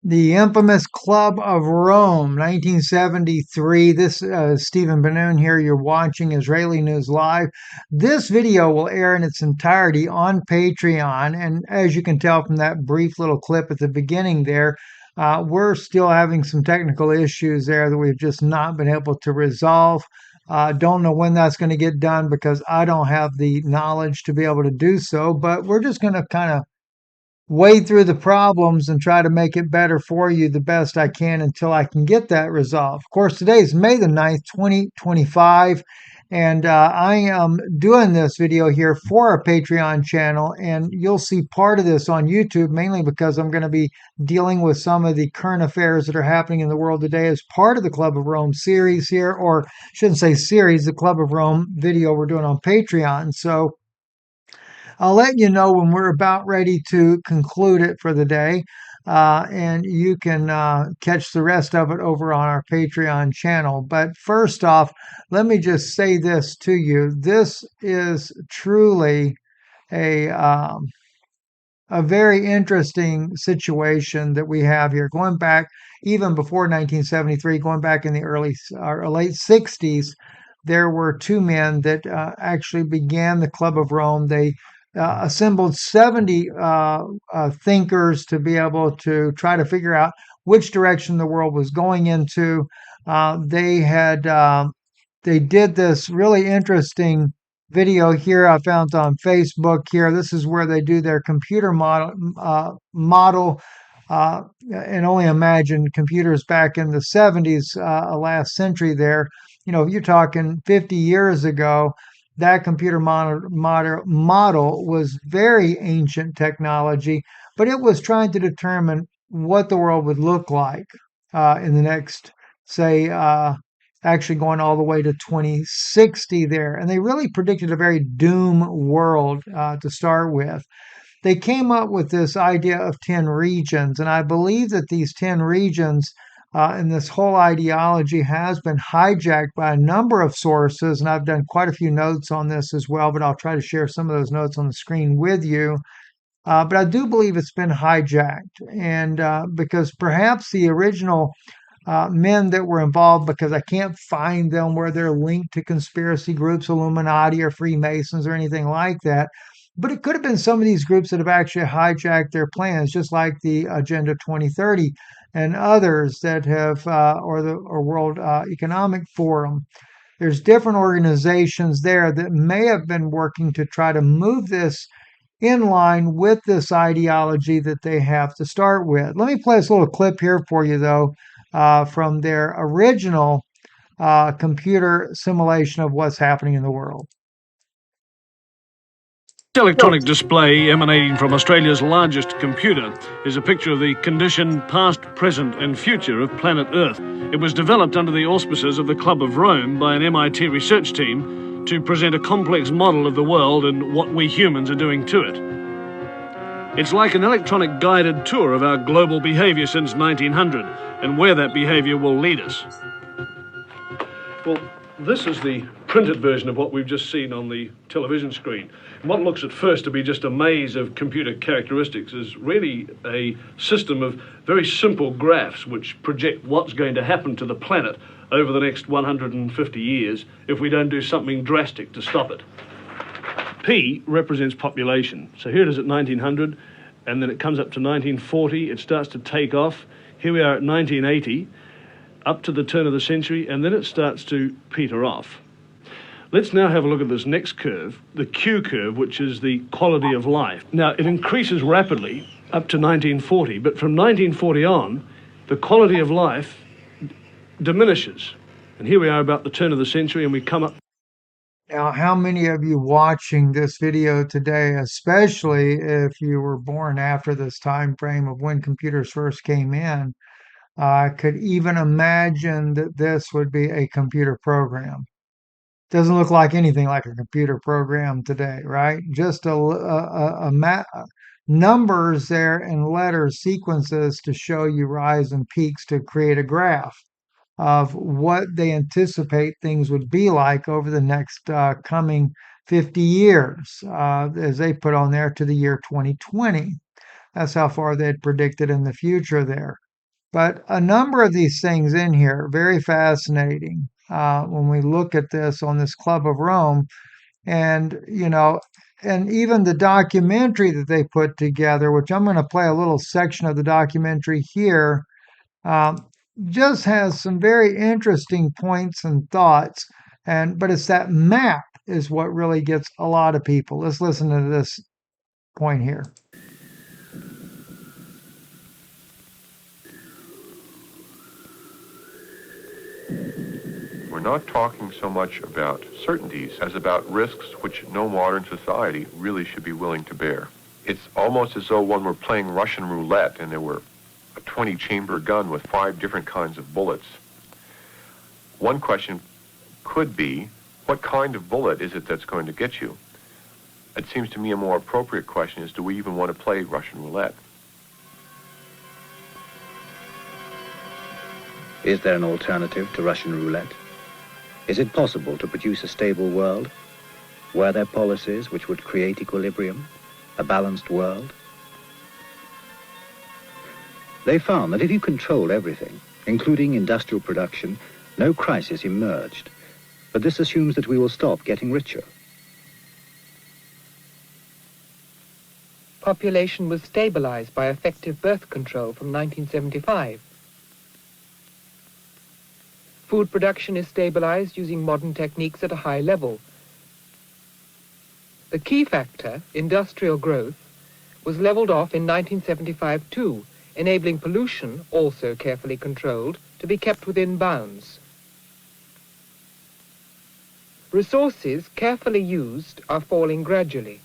The infamous Club of Rome, 1973. This is Stephen Ben here. You're watching Israeli News Live. This video will air in its entirety on Patreon. And as you can tell from that brief little clip at the beginning there, we're still having some technical issues there that we've just not been able to resolve. Don't know when that's going to get done because I don't have the knowledge to be able to do so, but we're just going to kind of wade through the problems and try to make it better for you the best I can until I can get that resolved. Of course, today is May the 9th, 2025, and I am doing this video here for our Patreon channel, and you'll see part of this on YouTube, mainly because I'm going to be dealing with some of the current affairs that are happening in the world today as part of the Club of Rome series here, or shouldn't say series, the Club of Rome video we're doing on Patreon. So I'll let you know when we're about ready to conclude it for the day. And you can catch the rest of it over on our Patreon channel. But first off, let me just say this to you. This is truly a, um, a very interesting situation that we have here. Going back even before 1973, going back in the early or late 60s, there were two men that actually began the Club of Rome. They assembled 70 thinkers to be able to try to figure out which direction the world was going into. They did this really interesting video here I found on Facebook here. This is where they do their computer model. And only imagine computers back in the 70s, last century there. You know, if you're talking 50 years ago, that computer model was very ancient technology, but it was trying to determine what the world would look like in the next, say, actually going all the way to 2060 there. And they really predicted a very doom world to start with. They came up with this idea of 10 regions. And I believe that these 10 regions and this whole ideology has been hijacked by a number of sources. And I've done quite a few notes on this as well, but I'll try to share some of those notes on the screen with you. But I do believe it's been hijacked. And because perhaps the original men that were involved, because I can't find them where they're linked to conspiracy groups, Illuminati or Freemasons or anything like that. But it could have been some of these groups that have actually hijacked their plans, just like the Agenda 2030 and others that have, or World Economic Forum. There's different organizations there that may have been working to try to move this in line with this ideology that they have to start with. Let me play this little clip here for you, though, from their original computer simulation of what's happening in the world. This electronic display emanating from Australia's largest computer is a picture of the condition, past, present and future of planet Earth. It was developed under the auspices of the Club of Rome by an MIT research team to present a complex model of the world and what we humans are doing to it. It's like an electronic guided tour of our global behaviour since 1900 and where that behaviour will lead us. Well, this is the printed version of what we've just seen on the television screen. And what looks at first to be just a maze of computer characteristics is really a system of very simple graphs which project what's going to happen to the planet over the next 150 years if we don't do something drastic to stop it. P represents population. So here it is at 1900, and then it comes up to 1940, it starts to take off. Here we are at 1980, up to the turn of the century, and then it starts to peter off. Let's now have a look at this next curve, the Q curve, which is the quality of life. Now, it increases rapidly up to 1940, but from 1940 on, the quality of life diminishes. And here we are about the turn of the century, and we come up. Now, how many of you watching this video today, especially if you were born after this time frame of when computers first came in, could even imagine that this would be a computer program? Doesn't look like anything like a computer program today, right? Just numbers there and letters, sequences to show you rise and peaks to create a graph of what they anticipate things would be like over the next coming 50 years, as they put on there to the year 2020. That's how far they'd predicted in the future there. But a number of these things in here, very fascinating when we look at this on this Club of Rome. And, and even the documentary that they put together, which I'm going to play a little section of the documentary here, um, just has some very interesting points and thoughts. But it's that map is what really gets a lot of people. Let's listen to this point here. We're not talking so much about certainties as about risks which no modern society really should be willing to bear. It's almost as though one were playing Russian roulette and there were a 20-chamber gun with 5 different kinds of bullets. One question could be, what kind of bullet is it that's going to get you? It seems to me a more appropriate question is, do we even want to play Russian roulette? Is there an alternative to Russian roulette? Is it possible to produce a stable world? Were there policies which would create equilibrium, a balanced world? They found that if you controlled everything, including industrial production, no crisis emerged. But this assumes that we will stop getting richer. Population was stabilized by effective birth control from 1975. Food production is stabilized using modern techniques at a high level. The key factor, industrial growth, was leveled off in 1975 too, enabling pollution, also carefully controlled, to be kept within bounds. Resources carefully used are falling gradually.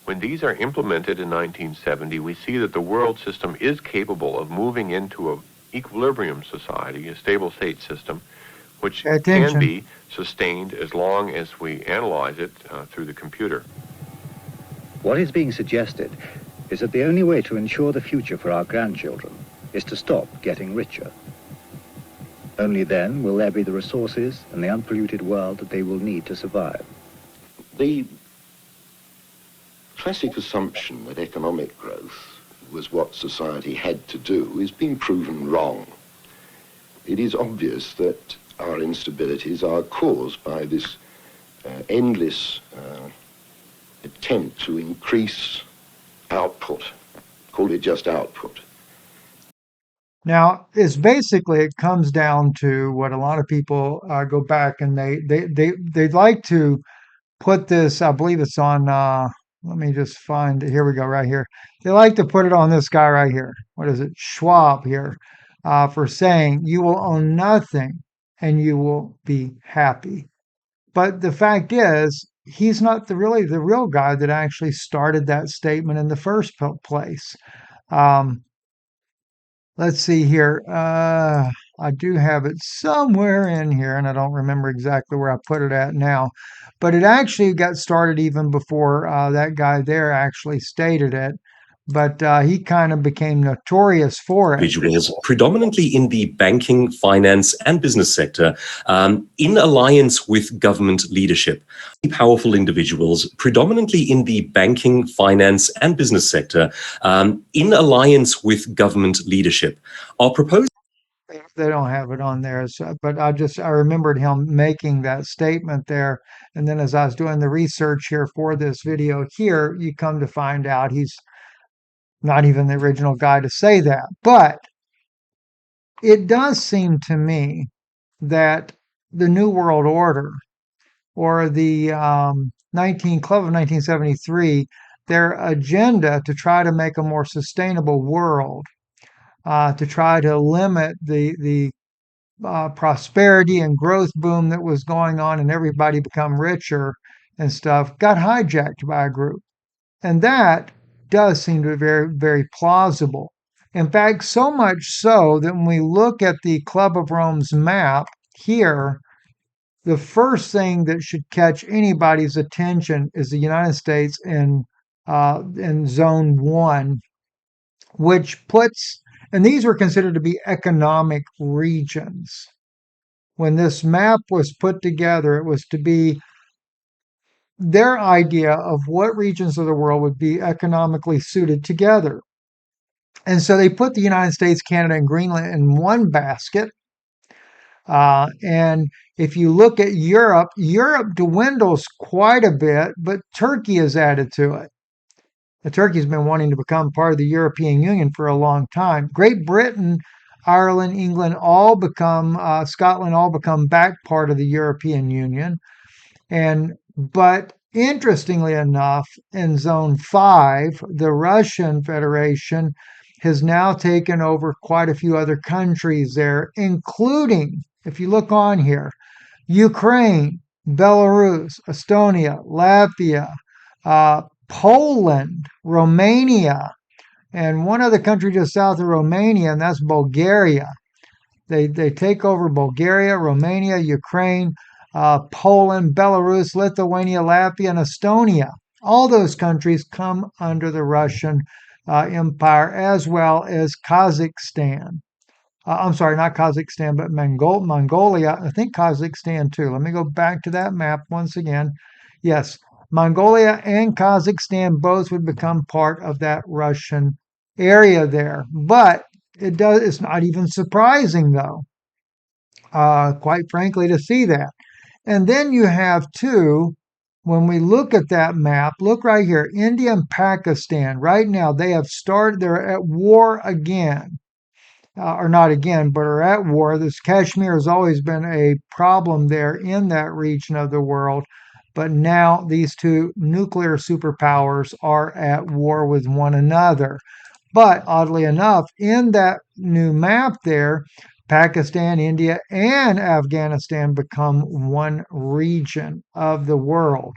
When these are implemented in 1970, we see that the world system is capable of moving into an equilibrium society, a stable state system, which can be sustained as long as we analyze it through the computer. What is being suggested is that the only way to ensure the future for our grandchildren is to stop getting richer. Only then will there be the resources and the unpolluted world that they will need to survive. The classic assumption that economic growth was what society had to do is being proven wrong. It is obvious that our instabilities are caused by this endless attempt to increase output, call it just output. Now, it's basically, it comes down to what a lot of people go back and they like to put this, I believe it's on, let me just find it. Here we go, right here. They like to put it on this guy right here. What is it? Schwab here, for saying you will own nothing and you will be happy. But the fact is, he's not really the real guy that actually started that statement in the first place. Let's see here. I do have it somewhere in here, and I don't remember exactly where I put it at now. But it actually got started even before that guy there actually stated it. But he kind of became notorious for it. Individuals, predominantly in the banking, finance, and business sector, in alliance with government leadership. Powerful individuals, predominantly in the banking, finance, and business sector, in alliance with government leadership, are proposing. They don't have it on there, but I remembered him making that statement there. And then as I was doing the research here for this video here, you come to find out he's not even the original guy to say that. But it does seem to me that the New World Order or the Club of 1973, their agenda to try to make a more sustainable world, to try to limit the prosperity and growth boom that was going on and everybody become richer and stuff, got hijacked by a group. And that does seem to be very, very plausible. In fact, so much so that when we look at the Club of Rome's map here, the first thing that should catch anybody's attention is the United States in Zone 1, which puts, and these were considered to be economic regions. When this map was put together, it was to be their idea of what regions of the world would be economically suited together. And so they put the United States, Canada, and Greenland in one basket. And if you look at Europe, Europe dwindles quite a bit, but Turkey is added to it. Turkey's been wanting to become part of the European Union for a long time. Great Britain, Ireland, England Scotland all become back part of the European Union. But interestingly enough, in Zone 5, the Russian Federation has now taken over quite a few other countries there, including, if you look on here, Ukraine, Belarus, Estonia, Latvia, Poland, Romania, and one other country just south of Romania, and that's Bulgaria. They take over Bulgaria, Romania, Ukraine, Poland, Belarus, Lithuania, Latvia, and Estonia. All those countries come under the Russian Empire, as well as Kazakhstan. I'm sorry, not Kazakhstan, but Mongolia. I think Kazakhstan too. Let me go back to that map once again. Yes, Mongolia and Kazakhstan both would become part of that Russian area there. But it's not even surprising, though, quite frankly, to see that. And then you have too, when we look at that map, look right here, India and Pakistan. Right now, they're at war again. Or not again, but are at war. This Kashmir has always been a problem there in that region of the world. But now these two nuclear superpowers are at war with one another. But oddly enough, in that new map there, Pakistan, India, and Afghanistan become one region of the world.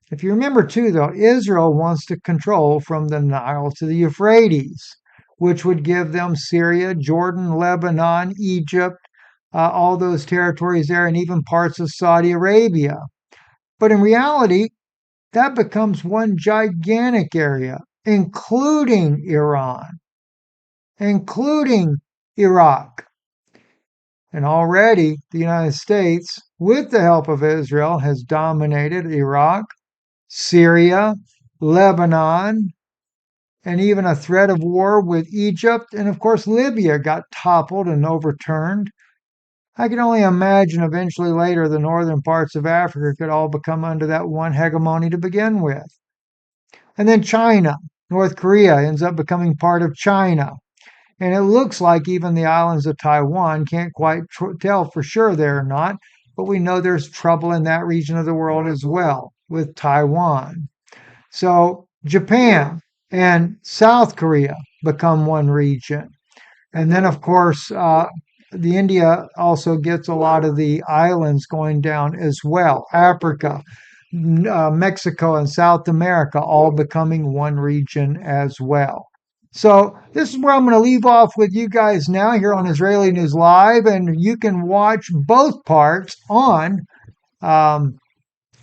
If you remember too, though, Israel wants to control from the Nile to the Euphrates, which would give them Syria, Jordan, Lebanon, Egypt, all those territories there, and even parts of Saudi Arabia. But in reality, that becomes one gigantic area, including Iran, including Iraq. And already the United States, with the help of Israel, has dominated Iraq, Syria, Lebanon, and even a threat of war with Egypt. And of course, Libya got toppled and overturned. I can only imagine eventually later the northern parts of Africa could all become under that one hegemony to begin with. And then China, North Korea ends up becoming part of China. And it looks like even the islands of Taiwan, can't quite tell for sure they're not, but we know there's trouble in that region of the world as well with Taiwan. So Japan and South Korea become one region. And then, of course, the India also gets a lot of the islands going down as well. Africa, Mexico, and South America all becoming one region as well. So this is where I'm going to leave off with you guys now here on Israeli News Live, and you can watch both parts on our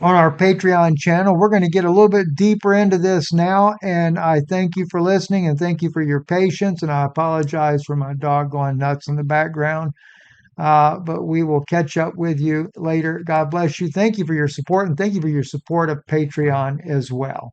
Patreon channel. We're going to get a little bit deeper into this now, and I thank you for listening and thank you for your patience, and I apologize for my dog going nuts in the background, but we will catch up with you later. God bless you. Thank you for your support, and thank you for your support of Patreon as well.